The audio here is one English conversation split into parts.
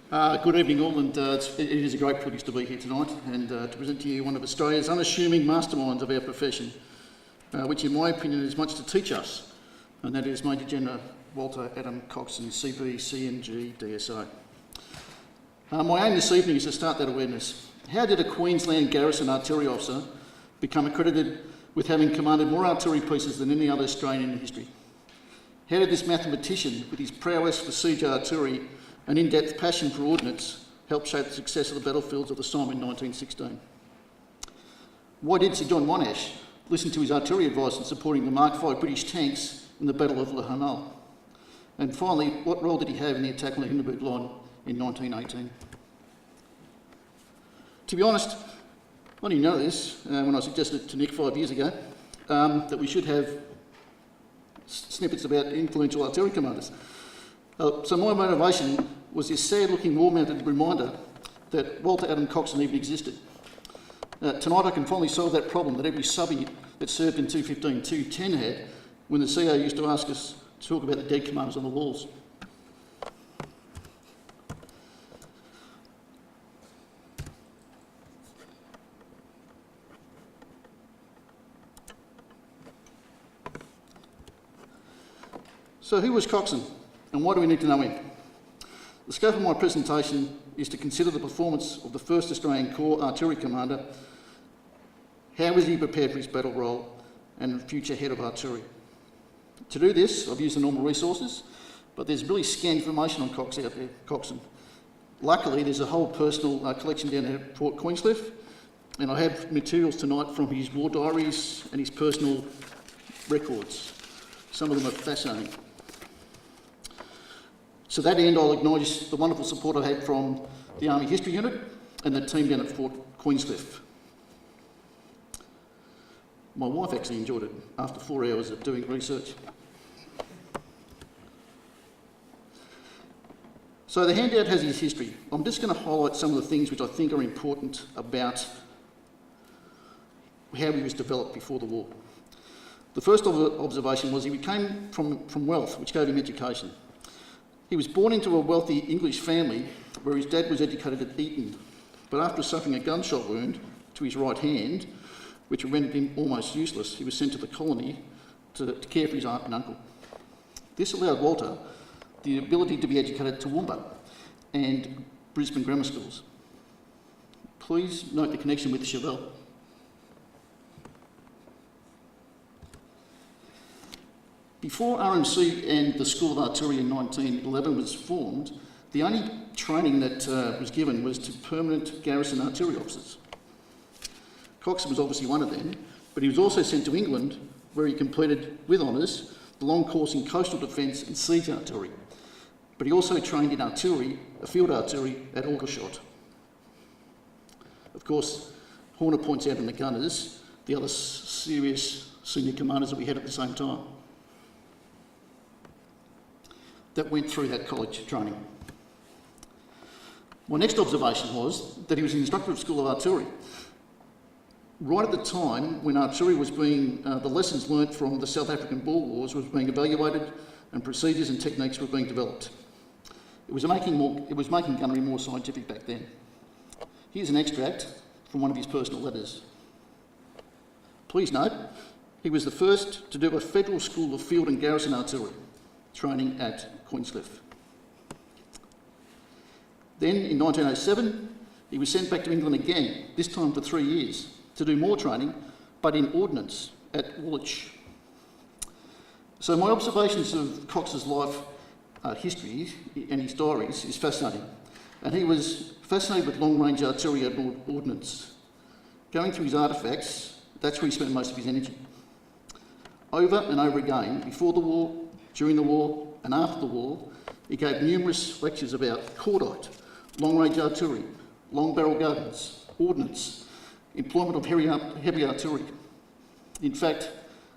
Good evening all, and it is a great privilege to be here tonight and to present to you one of Australia's unassuming masterminds of our profession, which in my opinion has much to teach us, and that is Major General Walter Adam Coxen, CB, C.M.G, D.S.O. My aim this evening is to start that awareness. How did a Queensland Garrison artillery officer become accredited with having commanded more artillery pieces than any other Australian in history? How did this mathematician, with his prowess for siege artillery and in-depth passion for ordnance, help shape the success of the battlefields of the Somme in 1916? Why did Sir John Monash listen to his artillery advice in supporting the Mark V British tanks in the Battle of Le Hainaut? And finally, what role did he have in the attack on the Hindenburg Line in 1918? To be honest, I didn't know this when I suggested it to Nick 5 years ago, that we should have snippets about influential artillery commanders. So my motivation was this sad-looking wall-mounted reminder that Walter Adam Coxen even existed. Tonight I can finally solve that problem that every subby that served in 215-210 had when the CO used to ask us to talk about the dead commanders on the walls. So who was Coxen, and why do we need to know him? The scope of my presentation is to consider the performance of the 1st Australian Corps Artillery Commander, how was he prepared for his battle role, and future head of artillery. To do this, I've used the normal resources, but there's really scant information on Cox out there, Coxen. Luckily, there's a whole personal collection down at Port Queenscliff, and I have materials tonight from his war diaries and his personal records. Some of them are fascinating. To that end, I'll acknowledge the wonderful support I had from the Army History Unit and the team down at Fort Queenscliff. My wife actually enjoyed it after 4 hours of doing research. So the handout has his history. I'm just going to highlight some of the things which I think are important about how he was developed before the war. The first observation was he came from wealth, which gave him education. He was born into a wealthy English family where his dad was educated at Eton, but after suffering a gunshot wound to his right hand, which rendered him almost useless, he was sent to the colony to care for his aunt and uncle. This allowed Walter the ability to be educated at Toowoomba and Brisbane grammar schools. Please note the connection with Chauvel. Before RMC and the School of Artillery in 1911 was formed, the only training that was given was to permanent garrison artillery officers. Coxen was obviously one of them, but he was also sent to England, where he completed, with honours, the long course in coastal defence and siege artillery. But he also trained in artillery, field artillery, at Aldershot. Of course, Horner points out in the gunners the other serious senior commanders that we had at the same time that went through that college training. My next observation was that he was an instructor of School of Artillery. Right at the time when artillery was being, the lessons learnt from the South African Boer Wars was being evaluated and procedures and techniques were being developed. It was making gunnery more scientific back then. Here's an extract from one of his personal letters. Please note, he was the first to do a federal school of field and garrison artillery training at Queenscliff. Then in 1907, he was sent back to England again, this time for 3 years, to do more training, but in ordnance at Woolwich. So my observations of Cox's life history and his diaries is fascinating. And he was fascinated with long-range artillery and ordnance. Going through his artefacts, that's where he spent most of his energy. Over and over again, before the war, during the war and after the war, he gave numerous lectures about cordite, long-range artillery, long-barrel guns, ordnance, employment of heavy artillery. In fact,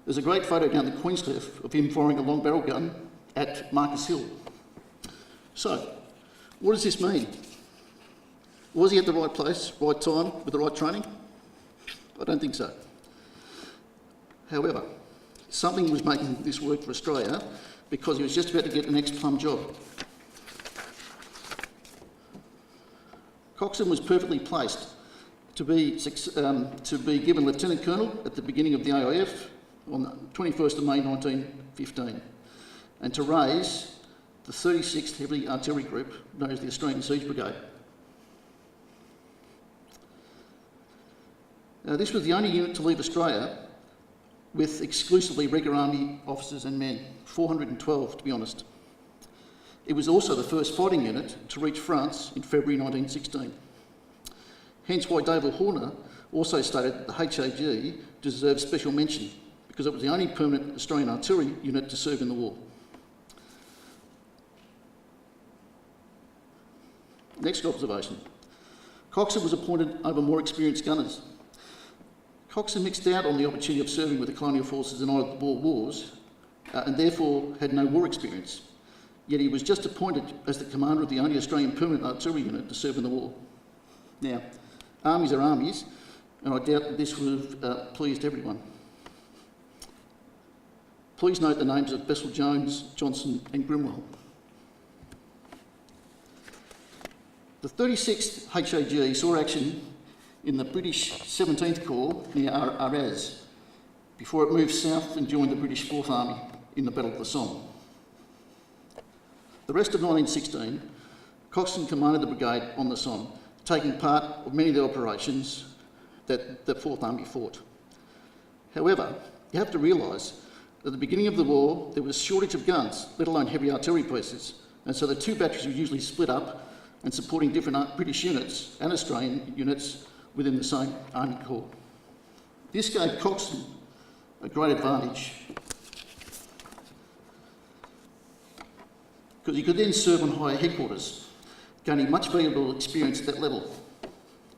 there's a great photo down the Queenscliff of him firing a long-barrel gun at Marcus Hill. So, what does this mean? Was he at the right place, right time, with the right training? I don't think so. However, something was making this work for Australia because he was just about to get the next plum job. Coxen was perfectly placed to be given Lieutenant Colonel at the beginning of the AIF on the 21st of May 1915 and to raise the 36th Heavy Artillery Group, known as the Australian Siege Brigade. This was the only unit to leave Australia with exclusively regular Army officers and men, 412 to be honest. It was also the first fighting unit to reach France in February 1916. Hence why David Horner also stated that the HAG deserved special mention because it was the only permanent Australian artillery unit to serve in the war. Next observation. Coxen was appointed over more experienced gunners. Coxen mixed out on the opportunity of serving with the colonial forces in either of the Boer Wars and therefore had no war experience. Yet he was just appointed as the commander of the only Australian permanent artillery unit to serve in the war. Now, armies are armies, and I doubt that this would have pleased everyone. Please note the names of Bessel Jones, Johnson and Grimwell. The 36th HAG saw action in the British 17th Corps near Arras before it moved south and joined the British 4th Army in the Battle of the Somme. The rest of 1916, Coxen commanded the brigade on the Somme, taking part of many of the operations that the 4th Army fought. However, you have to realise that at the beginning of the war there was a shortage of guns, let alone heavy artillery pieces, and so the two batteries were usually split up and supporting different British units and Australian units within the same Army Corps. This gave Coxen a great advantage because he could then serve on higher headquarters, gaining much valuable experience at that level.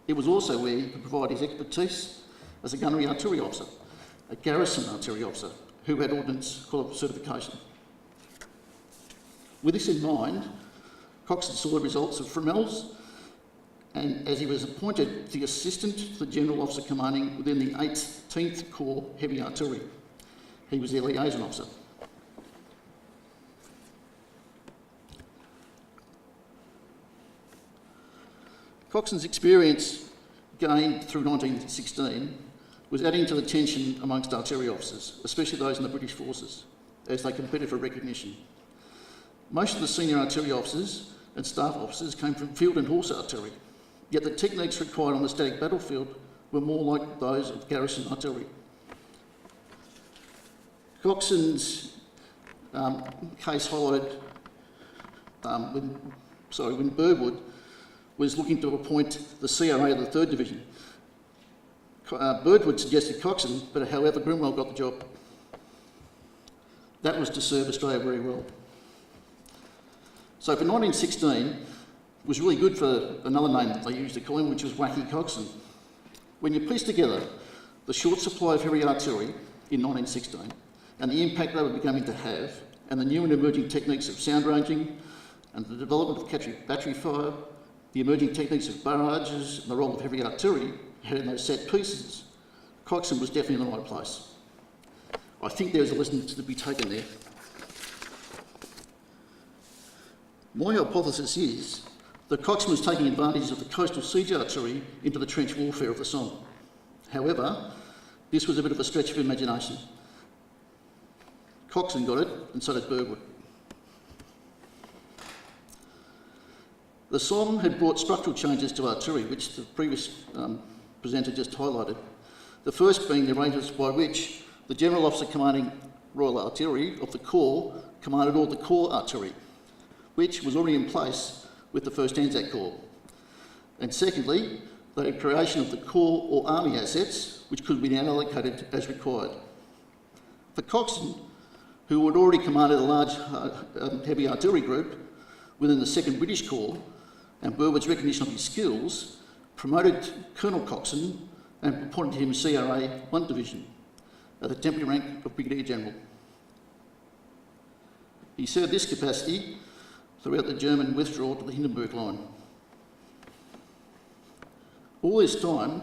It was also where he could provide his expertise as a gunnery artillery officer, a garrison artillery officer who had ordnance certification. With this in mind, Coxen saw the results of Fremel's, and as he was appointed the assistant to the General Officer commanding within the 18th Corps Heavy Artillery. He was their liaison officer. Coxen's experience gained through 1916 was adding to the tension amongst artillery officers, especially those in the British forces, as they competed for recognition. Most of the senior artillery officers and staff officers came from field and horse artillery, yet the techniques required on the static battlefield were more like those of garrison artillery. Coxen's case highlighted when Burwood was looking to appoint the CRA of the 3rd Division. Burwood suggested Coxen, but however Grimwell got the job. That was to serve Australia very well. So for 1916, was really good for another name that they used to call him, which was Wacky Coxen. When you piece together the short supply of heavy artillery in 1916 and the impact they were beginning to have, and the new and emerging techniques of sound ranging and the development of battery fire, the emerging techniques of barrages and the role of heavy artillery had in those set pieces, Coxen was definitely in the right place. I think there's a lesson to be taken there. My hypothesis is that Coxen was taking advantage of the coastal siege artillery into the trench warfare of the Somme. However, this was a bit of a stretch of imagination. Coxen got it, and so did Burwood. The Somme had brought structural changes to artillery, which the previous presenter just highlighted. The first being the arrangements by which the General Officer commanding Royal Artillery of the Corps commanded all the Corps artillery, which was already in place with the 1st Anzac Corps. And secondly, the creation of the Corps or Army assets, which could be now allocated as required. For Coxen, who had already commanded a large heavy artillery group within the 2nd British Corps, and Burwood's recognition of his skills, promoted Colonel Coxen and appointed him CRA 1 Division at the temporary rank of Brigadier-General. He served this capacity throughout the German withdrawal to the Hindenburg Line. All this time,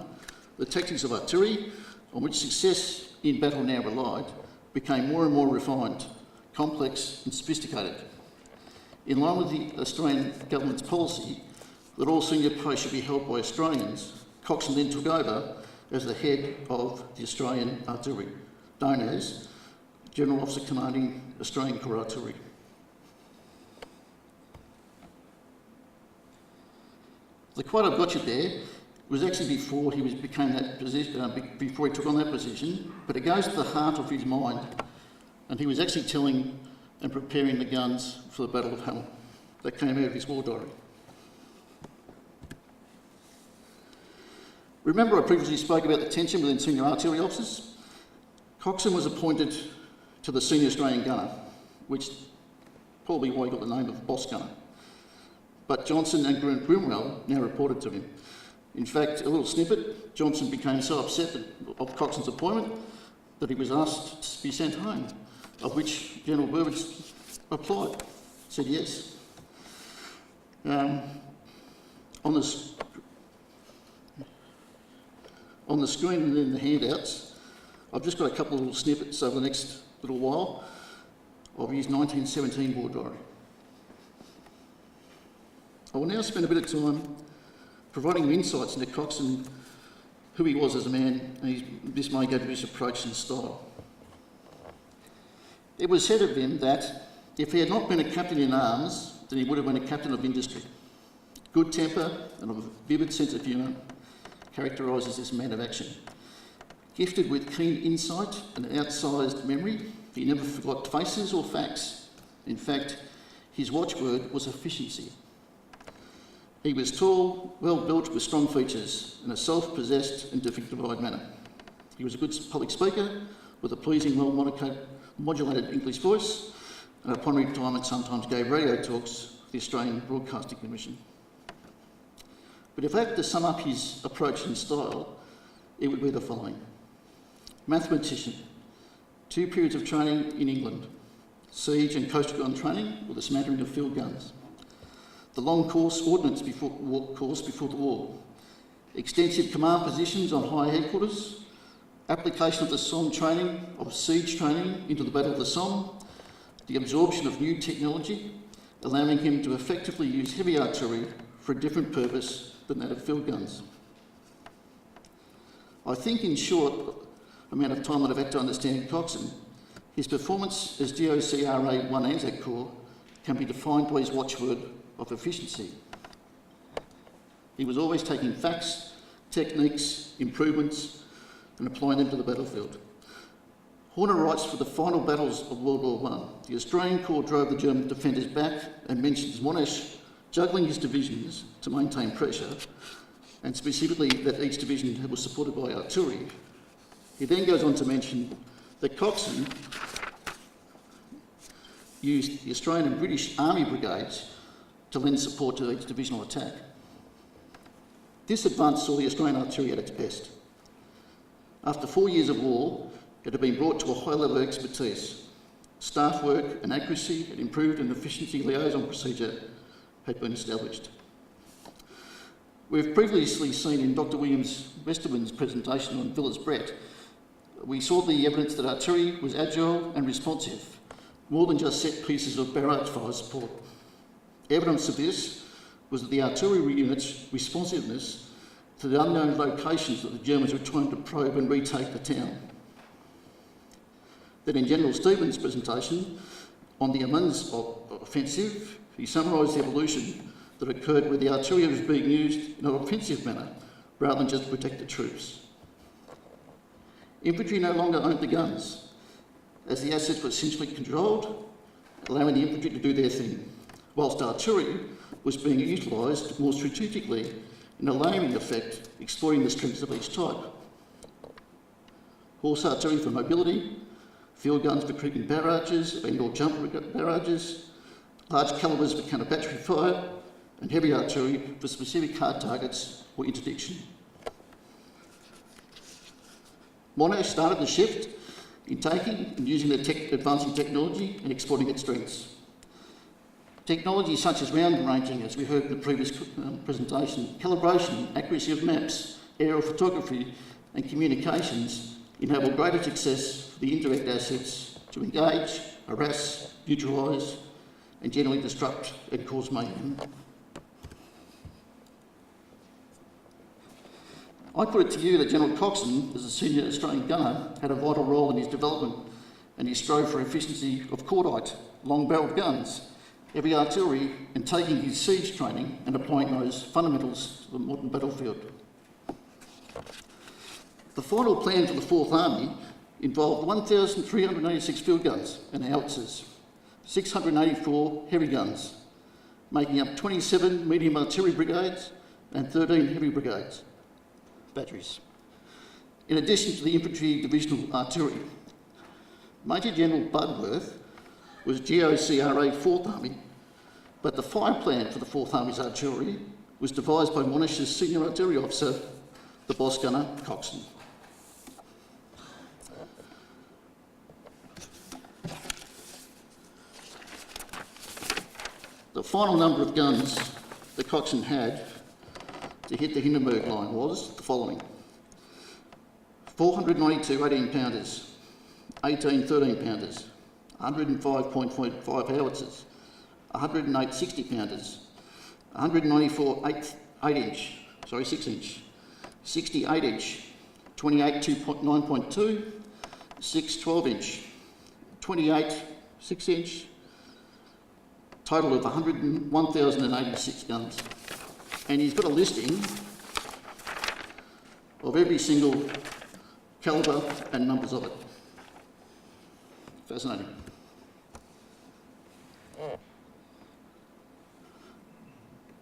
the tactics of artillery, on which success in battle now relied, became more and more refined, complex and sophisticated. In line with the Australian government's policy, that all senior posts should be held by Australians, Coxen then took over as the head of the Australian Artillery, known as General Officer Commanding Australian Corps Artillery. The quote I've got you there was actually before he became that position, before he took on that position, but it goes to the heart of his mind, and he was actually telling and preparing the guns for the Battle of Hamel. That came out of his war diary. Remember I previously spoke about the tension within senior artillery officers? Coxen was appointed to the senior Australian gunner, which probably why he got the name of boss gunner. But Johnson and Grimwell now reported to him. In fact, a little snippet, Johnson became so upset of Coxen's appointment that he was asked to be sent home, of which General Burbage replied, said yes. On the screen and in the handouts, I've just got a couple of little snippets over the next little while of his 1917 war diary. I will now spend a bit of time providing you insights into Coxen, who he was as a man, and this may go to his approach and style. It was said of him that if he had not been a captain in arms, then he would have been a captain of industry. Good temper and a vivid sense of humour characterises this man of action. Gifted with keen insight and an outsized memory, he never forgot faces or facts. In fact, his watchword was efficiency. He was tall, well-built with strong features and a self-possessed and dignified manner. He was a good public speaker with a pleasing, well-modulated English voice, and upon retirement sometimes gave radio talks to the Australian Broadcasting Commission. But if I had to sum up his approach and style, it would be the following. Mathematician, 2 periods of training in England, siege and coastal gun training with a smattering of field guns. The long course ordnance before the war, extensive command positions on high headquarters, application of the Somme training, of siege training into the Battle of the Somme, the absorption of new technology, allowing him to effectively use heavy artillery for a different purpose than that of field guns. I think in short amount of time that I've had to understand Coxen, his performance as D.O.C.R.A. 1 Anzac Corps can be defined by his watchword of efficiency. He was always taking facts, techniques, improvements and applying them to the battlefield. Horner writes, for the final battles of World War I, the Australian Corps drove the German defenders back and mentions Monash juggling his divisions to maintain pressure, and specifically that each division was supported by artillery. He then goes on to mention that Coxen used the Australian and British Army brigades to lend support to each divisional attack. This advance saw the Australian artillery at its best. After 4 years of war, it had been brought to a high level of expertise. Staff work and accuracy and improved and efficiency liaison procedure had been established. We've previously seen in Dr. Williams Westerman's presentation on Villiers Brett, we saw the evidence that artillery was agile and responsive, more than just set pieces of barrage fire support. Evidence of this was that the artillery unit's responsiveness to the unknown locations that the Germans were trying to probe and retake the town. Then in General Stevens' presentation on the Amiens offensive, he summarised the evolution that occurred where the artillery was being used in an offensive manner rather than just to protect the troops. Infantry no longer owned the guns, as the assets were essentially controlled, allowing the infantry to do their thing, whilst artillery was being utilised more strategically in a layering effect, exploiting the strengths of each type. Horse artillery for mobility, field guns for creeping barrages and/or jump barrages, large calibers for counter-battery fire, and heavy artillery for specific hard targets or interdiction. Monash started the shift in taking and using the advancing technology and exploiting its strengths. Technology such as round ranging, as we heard in the previous presentation, calibration, accuracy of maps, aerial photography and communications enable greater success for the indirect assets to engage, harass, neutralise and generally disrupt and cause mayhem. I put it to you that General Coxen, as a senior Australian gunner, had a vital role in his development, and he strove for efficiency of cordite, long-barrelled guns, heavy artillery, and taking his siege training and applying those fundamentals to the modern battlefield. The final plan for the Fourth Army involved 1,386 field guns and howitzers, 684 heavy guns, making up 27 medium artillery brigades and 13 heavy brigades, batteries, in addition to the infantry divisional artillery. Major General Budworth was GOCRA 4th Army, but the fire plan for the 4th Army's artillery was devised by Monish's senior artillery officer, the boss gunner, Coxen. The final number of guns that Coxen had to hit the Hindenburg line was the following: 492 18-pounders, 18 13-pounders, 105.5 howitzers, 108 60-pounders, 194 6-inch, 60 8-inch, 28 9.2, 6 12-inch, 28 6-inch, total of 1,086 guns. And he's got a listing of every single calibre and numbers of it. Fascinating.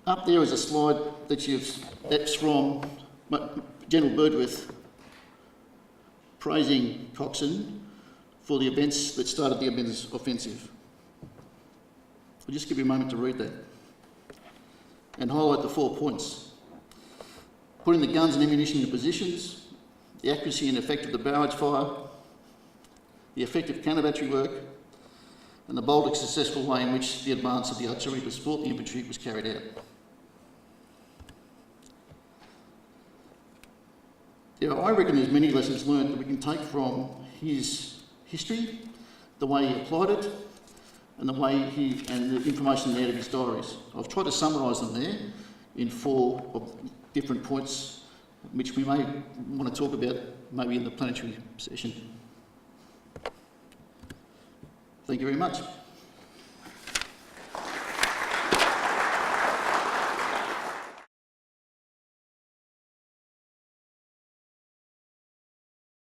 Up there is a slide that's from General Budworth praising Coxen for the events that started the Ardennes offensive. I'll just give you a moment to read that and highlight the 4 points: putting the guns and ammunition in positions, the accuracy and effect of the barrage fire, the effective counter-battery work, and the bold and successful way in which the advance of the artillery to support the infantry was carried out. I reckon there's many lessons learned that we can take from his history, the way he applied it, and the way and the information out of his diaries. I've tried to summarise them there in 4 different points, which we may want to talk about maybe in the planetary session. Thank you very much.